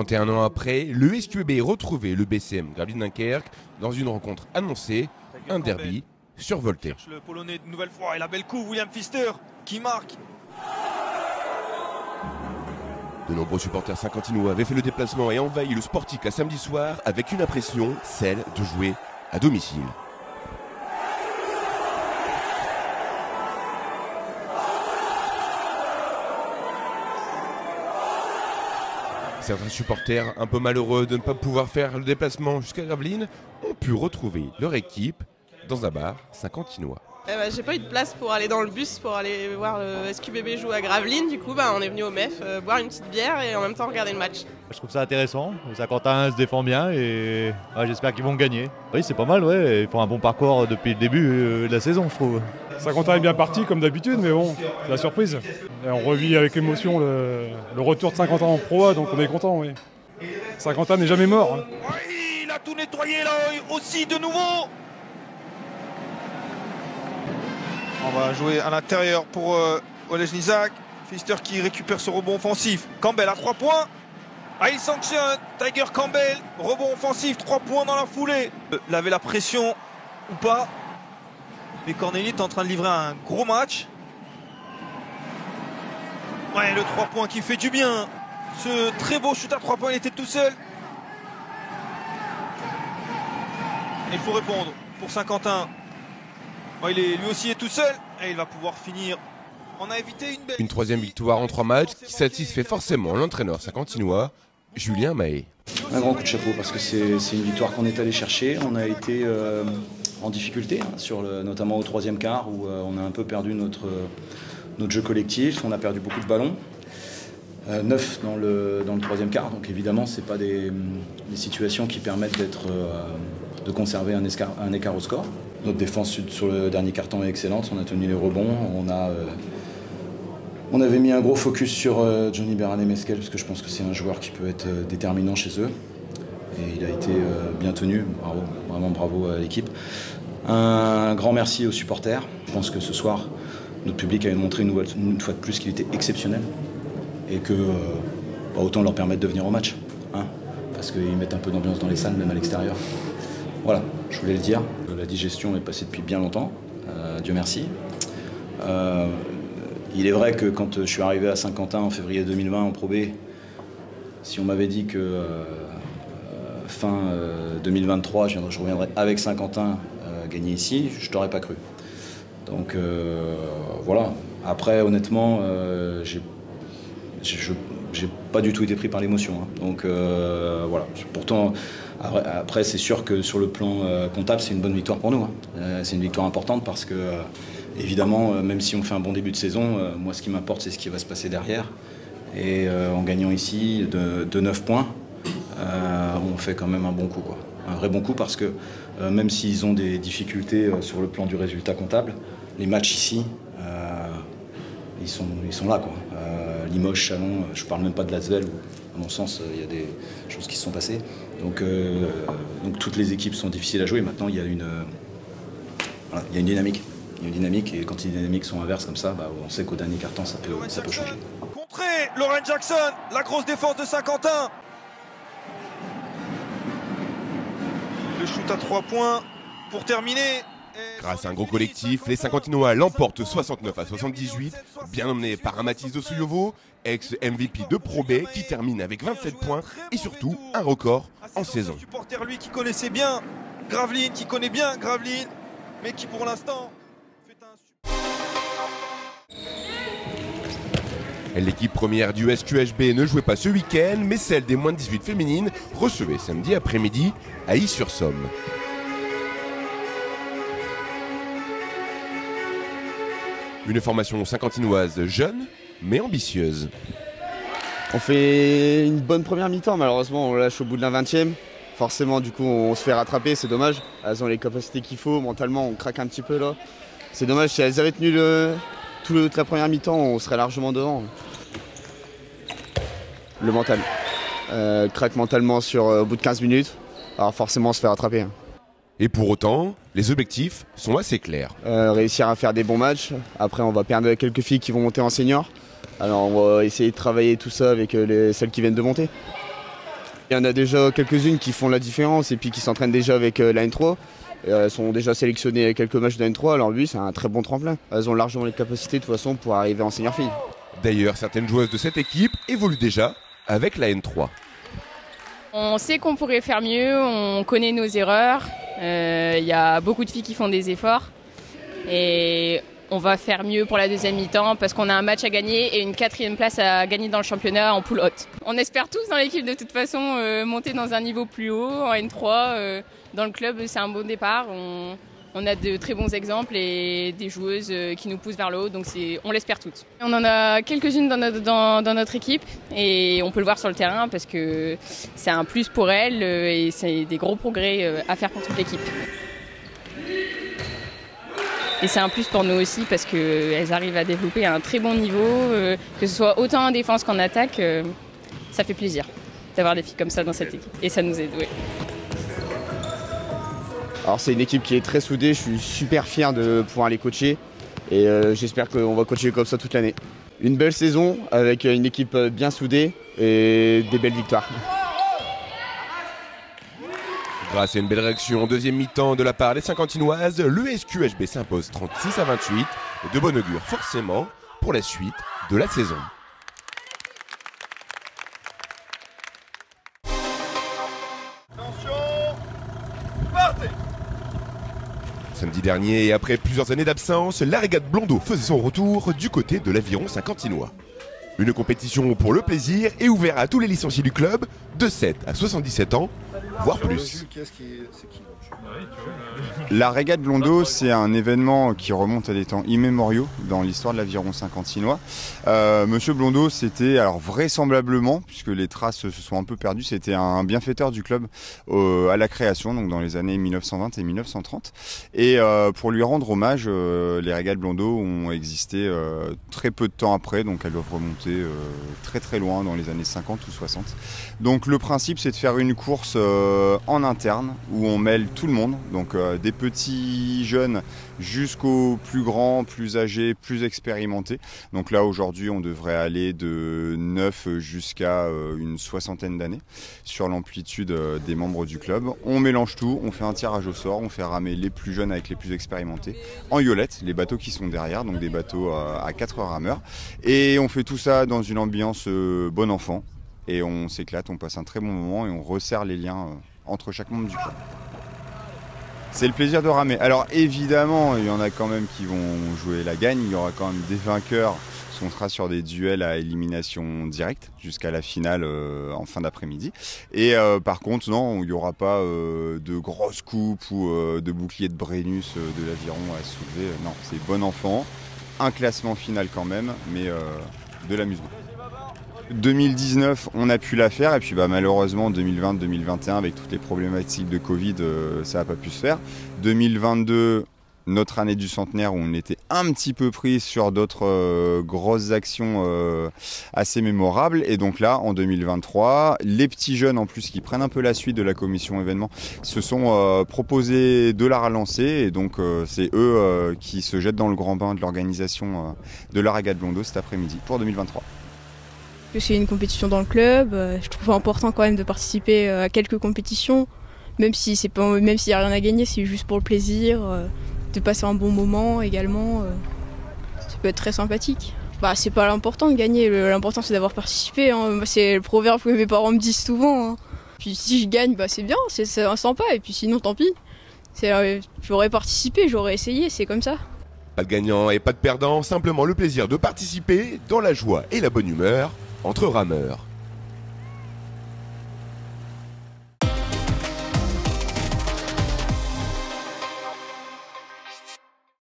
31 ans après, le SQEB retrouvait le BCM Gravelines Dunkerque dans une rencontre annoncée, un derby survolté. Le Polonais une nouvelle fois et la belle coup, William Pfister qui marque. De nombreux supporters saint-quentinois avaient fait le déplacement et envahi le Sportic la samedi soir avec une impression, celle de jouer à domicile. Certains supporters, un peu malheureux de ne pas pouvoir faire le déplacement jusqu'à Gravelines, ont pu retrouver leur équipe dans un bar saint-quentinois. J'ai pas eu de place pour aller dans le bus pour aller voir le SQBB jouer à Gravelines. Du coup, on est venu au MEF boire une petite bière et en même temps regarder le match. Je trouve ça intéressant. Saint-Quentin se défend bien et j'espère qu'ils vont gagner. Oui, c'est pas mal, ouais. Ils font un bon parcours depuis le début de la saison, je trouve. Saint-Quentin est bien parti comme d'habitude, mais bon, c'est la surprise. Et on revit avec émotion le retour de Saint-Quentin en Pro A, donc on est content, oui. Saint-Quentin n'est jamais mort. Hein. Oui, il a tout nettoyé là aussi de nouveau. On va jouer à l'intérieur pour Olejniczak. Pfister qui récupère ce rebond offensif. Campbell à 3 points. Ah, il sanctionne. Tiger Campbell. Rebond offensif, 3 points dans la foulée. Laver la pression ou pas. Mais Corneli est en train de livrer un gros match. Ouais, le 3 points qui fait du bien. Ce très beau shoot à 3 points, il était tout seul. Et il faut répondre pour Saint-Quentin. Ouais, lui aussi est tout seul et il va pouvoir finir. On a évité une belle. Une troisième victoire en 3 matchs qui satisfait forcément l'entraîneur saint-quentinois, Julien Mahé. Un grand coup de chapeau parce que c'est une victoire qu'on est allé chercher. On a été en difficulté, notamment au troisième quart où on a un peu perdu notre jeu collectif. On a perdu beaucoup de ballons. 9 dans le troisième quart, donc évidemment ce n'est pas des situations qui permettent de conserver un écart au score. Notre défense sur le dernier carton est excellente, on a tenu les rebonds, on avait mis un gros focus sur Johnny Berané-Mesquel parce que je pense que c'est un joueur qui peut être déterminant chez eux et il a été bien tenu, bravo, vraiment bravo à l'équipe. Un grand merci aux supporters, je pense que ce soir notre public a montré une fois de plus qu'il était exceptionnel et que autant leur permettre de venir au match, hein, parce qu'ils mettent un peu d'ambiance dans les salles, même à l'extérieur. Voilà, je voulais le dire. La digestion est passée depuis bien longtemps, Dieu merci. Il est vrai que quand je suis arrivé à Saint-Quentin en février 2020 en Pro B, si on m'avait dit que fin 2023, je reviendrais avec Saint-Quentin gagner ici, je ne t'aurais pas cru. Donc voilà. Après, honnêtement, j'ai pas du tout été pris par l'émotion. Hein. Donc voilà. Pourtant, après, c'est sûr que sur le plan comptable, c'est une bonne victoire pour nous. Hein. C'est une victoire importante parce que, évidemment, même si on fait un bon début de saison, moi, ce qui m'importe, c'est ce qui va se passer derrière. Et en gagnant ici de 9 points, on fait quand même un bon coup, quoi. Un vrai bon coup parce que même s'ils ont des difficultés sur le plan du résultat comptable, les matchs ici, ils sont là, quoi. Limoges, Chalon, je ne parle même pas de l'Asvel où, à mon sens, il y a des choses qui se sont passées. Donc toutes les équipes sont difficiles à jouer. Maintenant, il y a une dynamique. Il y a une dynamique et quand les dynamiques sont inverses comme ça, on sait qu'au dernier quart-temps, ça peut changer. Contré, Lauren Jackson, la grosse défense de Saint-Quentin. Le shoot à 3 points pour terminer. Grâce à un gros collectif, les Saint-Quentinois l'emportent 69-78, bien emmenés par un Mathis Dosuyovo, ex-MVP de Pro B, qui termine avec 27 points et surtout un record en saison. Supporter lui qui connaissait bien Gravelines, qui connaît bien Gravelines, mais qui pour l'instant fait un... L'équipe première du SQHB ne jouait pas ce week-end, mais celle des moins de 18 féminines recevait samedi après-midi à Is-sur-Somme. Une formation saint-quentinoise jeune, mais ambitieuse. On fait une bonne première mi-temps, malheureusement on lâche au bout de la 20e. Forcément du coup on se fait rattraper, c'est dommage. Elles ont les capacités qu'il faut, mentalement on craque un petit peu là. C'est dommage, si elles avaient tenu toute la première mi-temps, on serait largement devant. Le mental. Craque mentalement au bout de 15 minutes, alors forcément on se fait rattraper. Et pour autant, les objectifs sont assez clairs. Réussir à faire des bons matchs. Après, on va perdre quelques filles qui vont monter en senior. Alors, on va essayer de travailler tout ça avec celles qui viennent de monter. Il y en a déjà quelques-unes qui font la différence et puis qui s'entraînent déjà avec la N3. Elles sont déjà sélectionnées à quelques matchs de N3, alors lui c'est un très bon tremplin. Elles ont largement les capacités de toute façon pour arriver en senior fille. D'ailleurs, certaines joueuses de cette équipe évoluent déjà avec la N3. On sait qu'on pourrait faire mieux, on connaît nos erreurs. Il y a beaucoup de filles qui font des efforts. Et on va faire mieux pour la deuxième mi-temps parce qu'on a un match à gagner et une 4e place à gagner dans le championnat en poule haute. On espère tous dans l'équipe de toute façon monter dans un niveau plus haut, en N3. Dans le club, c'est un bon départ. On a de très bons exemples et des joueuses qui nous poussent vers le haut, donc on l'espère toutes. On en a quelques-unes dans notre équipe et on peut le voir sur le terrain parce que c'est un plus pour elles et c'est des gros progrès à faire pour toute l'équipe. Et c'est un plus pour nous aussi parce qu'elles arrivent à développer un très bon niveau, que ce soit autant en défense qu'en attaque. Ça fait plaisir d'avoir des filles comme ça dans cette équipe et ça nous aide. Ouais. Alors c'est une équipe qui est très soudée, je suis super fier de pouvoir les coacher et j'espère qu'on va coacher comme ça toute l'année. Une belle saison avec une équipe bien soudée et des belles victoires. Grâce à une belle réaction en deuxième mi-temps de la part des Saint-Quentinoises, le SQHB s'impose 36-28, de bon augure forcément pour la suite de la saison. Samedi dernier, et après plusieurs années d'absence, la régate Blondeau faisait son retour du côté de l'Aviron Saint-Quentinois. Une compétition pour le plaisir et ouverte à tous les licenciés du club, de 7 à 77 ans, voire plus. La régate Blondeau, c'est un événement qui remonte à des temps immémoriaux dans l'histoire de l'Aviron Saint-Quentinois. Monsieur Blondeau, c'était alors vraisemblablement, puisque les traces se sont un peu perdues, c'était un bienfaiteur du club à la création, donc dans les années 1920 et 1930. Et pour lui rendre hommage, les régates Blondeau ont existé très peu de temps après, donc elles doivent remonter très très loin dans les années 50 ou 60. Donc le principe, c'est de faire une course en interne où on mêle tout le monde, donc des petits jeunes jusqu'aux plus grands, plus âgés, plus expérimentés. Donc là aujourd'hui on devrait aller de 9 jusqu'à une soixantaine d'années sur l'amplitude des membres du club. On mélange tout, on fait un tirage au sort, on fait ramer les plus jeunes avec les plus expérimentés en yolette, les bateaux qui sont derrière, donc des bateaux à 4 rameurs. Et on fait tout ça dans une ambiance bon enfant et on s'éclate, on passe un très bon moment et on resserre les liens entre chaque membre du club. C'est le plaisir de ramer. Alors évidemment, il y en a quand même qui vont jouer la gagne. Il y aura quand même des vainqueurs. On sera sur des duels à élimination directe jusqu'à la finale en fin d'après-midi. Et par contre, non, il n'y aura pas de grosses coupes ou de boucliers de Brennus de l'Aviron à soulever. Non, c'est bon enfant. Un classement final quand même, mais de l'amusement. 2019, on a pu la faire et puis malheureusement 2020-2021 avec toutes les problématiques de Covid, ça n'a pas pu se faire. 2022, notre année du centenaire où on était un petit peu pris sur d'autres grosses actions assez mémorables. Et donc là, en 2023, les petits jeunes en plus qui prennent un peu la suite de la commission événement se sont proposés de la relancer. Et donc c'est eux qui se jettent dans le grand bain de l'organisation de la régate Blondeau cet après-midi pour 2023. C'est une compétition dans le club, je trouve important quand même de participer à quelques compétitions, même s'il n'y a rien à gagner, c'est juste pour le plaisir, de passer un bon moment également, ça peut être très sympathique. C'est pas l'important de gagner, l'important c'est d'avoir participé, hein. C'est le proverbe que mes parents me disent souvent, hein. Puis si je gagne, c'est bien, c'est sympa, et puis sinon tant pis. J'aurais participé, j'aurais essayé, c'est comme ça. Pas de gagnant et pas de perdant, simplement le plaisir de participer dans la joie et la bonne humeur entre rameurs.